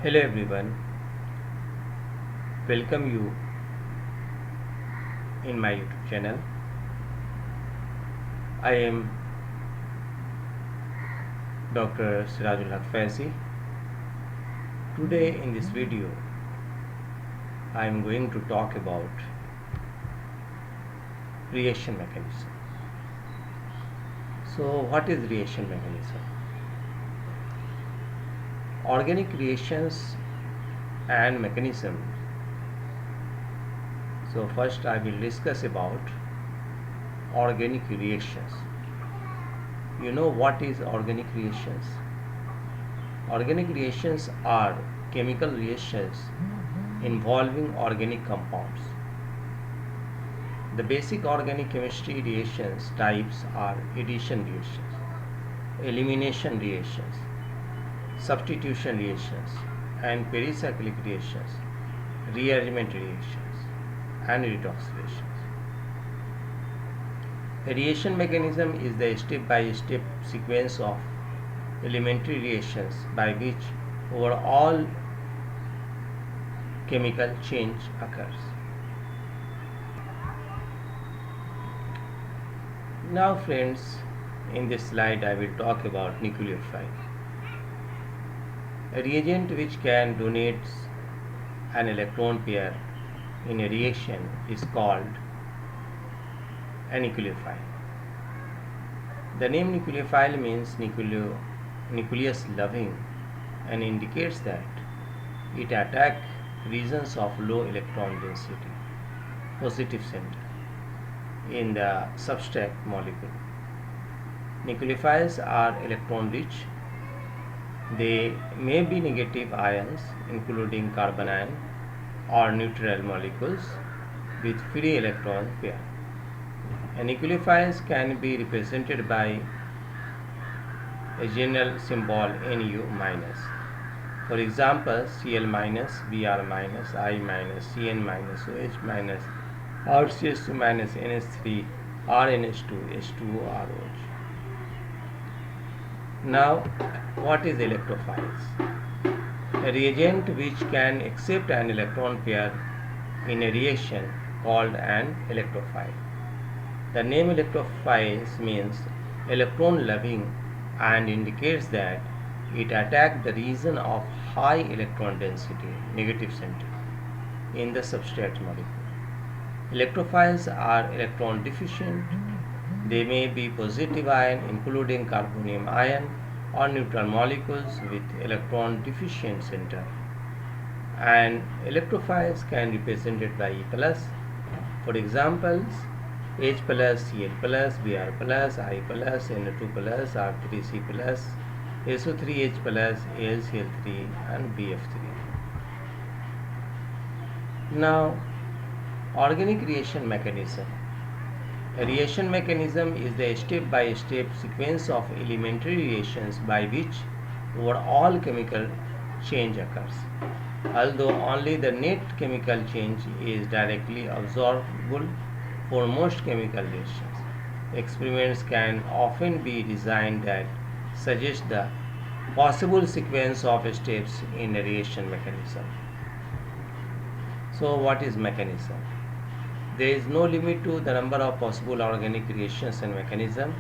Hello everyone, welcome you in my YouTube channel. I am Dr. Sirajul Haq Faizi. Today in this video, I am going to talk about reaction mechanism. So what is reaction mechanism? Organic reactions and mechanisms. So first I will discuss about organic reactions. You know what is organic reactions? Organic reactions are chemical reactions involving organic compounds. The basic organic chemistry reactions types are addition reactions, elimination reactions, substitution reactions, and pericyclic reactions, rearrangement reactions, and redox reactions. A reaction mechanism is the step-by-step sequence of elementary reactions by which overall chemical change occurs. Now friends, in this slide I will talk about nucleophile. A reagent which can donate an electron pair in a reaction is called a nucleophile. The name nucleophile means nucleus loving and indicates that it attacks regions of low electron density, positive center, in the substrate molecule. Nucleophiles are electron rich. They may be negative ions including carbon ion or neutral molecules with free electron pair. And nucleophiles can be represented by a general symbol Nu minus. For example, Cl minus, Br minus, I minus, Cn minus, OH minus, RCH2 minus, NH3, RNH2, H2O, ROH. Now, what is electrophiles? A reagent which can accept an electron pair in a reaction called an electrophile. The name electrophiles means electron loving and indicates that it attacks the region of high electron density, negative center, in the substrate molecule. Electrophiles are electron deficient. They may be positive ion including carbonium ion or neutral molecules with electron deficient center. And electrophiles can be represented by E plus. For examples, H plus, Cl plus, Br plus, I plus, N2 plus, R3C plus, SO3H plus, AlCl3 and BF3. Now, organic reaction mechanism. A reaction mechanism is the step-by-step sequence of elementary reactions by which overall chemical change occurs. Although only the net chemical change is directly observable for most chemical reactions, experiments can often be designed that suggest the possible sequence of steps in a reaction mechanism. So what is mechanism? There is no limit to the number of possible organic reactions and mechanisms.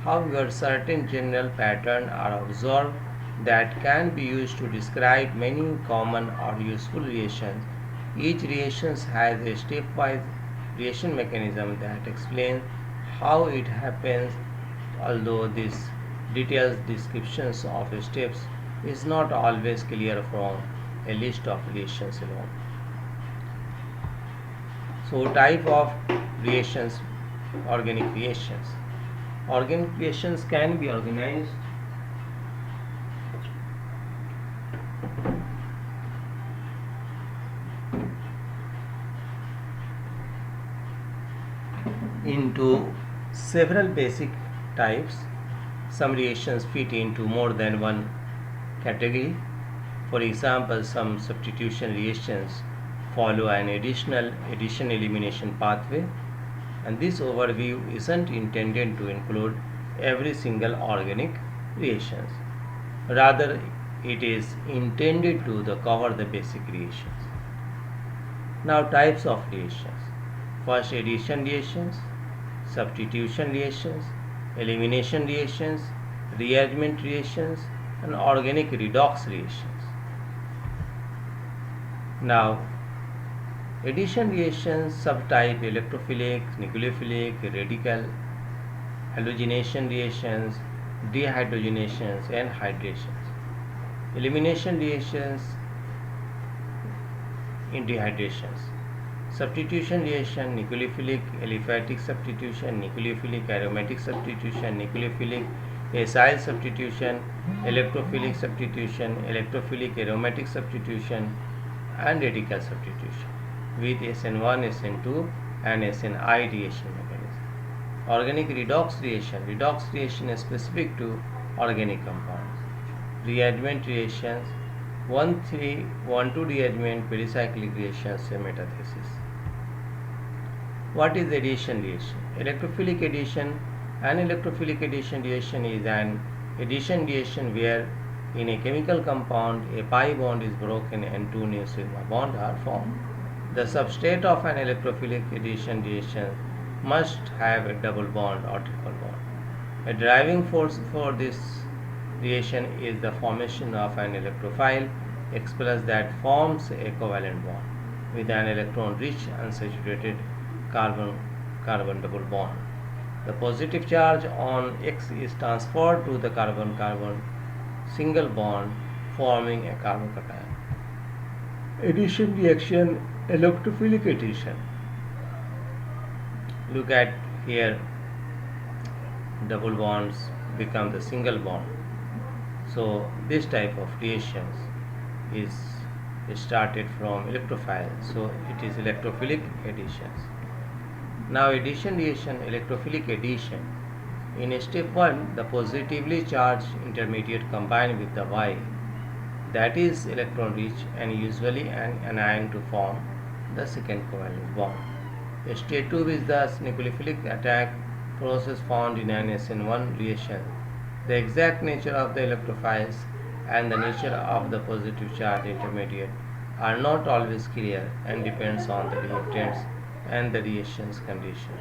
However, certain general patterns are observed that can be used to describe many common or useful reactions. Each reaction has a stepwise reaction mechanism that explains how it happens, although this detailed descriptions of steps is not always clear from a list of reactions alone. So type of reactions, organic reactions. Organic reactions can be organized into several basic types. Some reactions fit into more than one category. For example, some substitution reactions follow an addition elimination pathway, and this overview isn't intended to include every single organic reactions. Rather, it is intended to cover the basic reactions. Now, types of reactions. First, addition reactions, substitution reactions, elimination reactions, rearrangement reactions, and organic redox reactions. Now, addition reactions subtype electrophilic, nucleophilic, radical, halogenation reactions, dehydrogenations, and hydrations. Elimination reactions in dehydrations. Substitution reaction, nucleophilic aliphatic substitution, nucleophilic aromatic substitution, nucleophilic acyl substitution, electrophilic substitution, electrophilic aromatic substitution, and radical substitution with SN1, SN2, and SNI reaction mechanism. Organic redox reaction is specific to organic compounds. Rearrangement reactions, 1,3,1,2 rearrangement pericyclic reactions, metathesis. What is addition reaction? Electrophilic addition. An electrophilic addition reaction is an addition reaction where in a chemical compound a pi bond is broken and two new sigma bonds are formed. The substrate of an electrophilic addition reaction must have a double bond or triple bond. A driving force for this reaction is the formation of an electrophile X plus that forms a covalent bond with an electron-rich unsaturated carbon double bond. The positive charge on X is transferred to the carbon-carbon single bond, forming a carbon cation. Addition reaction, electrophilic addition. Look at here, double bonds become the single bond. So this type of reactions is started from electrophile. So it is electrophilic additions. Now addition reaction, electrophilic addition. In step 1, the positively charged intermediate combine with the Y, that is electron rich, and usually an anion to form the second covalent bond. Stage 2 is the nucleophilic attack process found in an SN1 reaction. The exact nature of the electrophiles and the nature of the positive charge intermediate are not always clear and depends on the reactants and the reaction's conditions.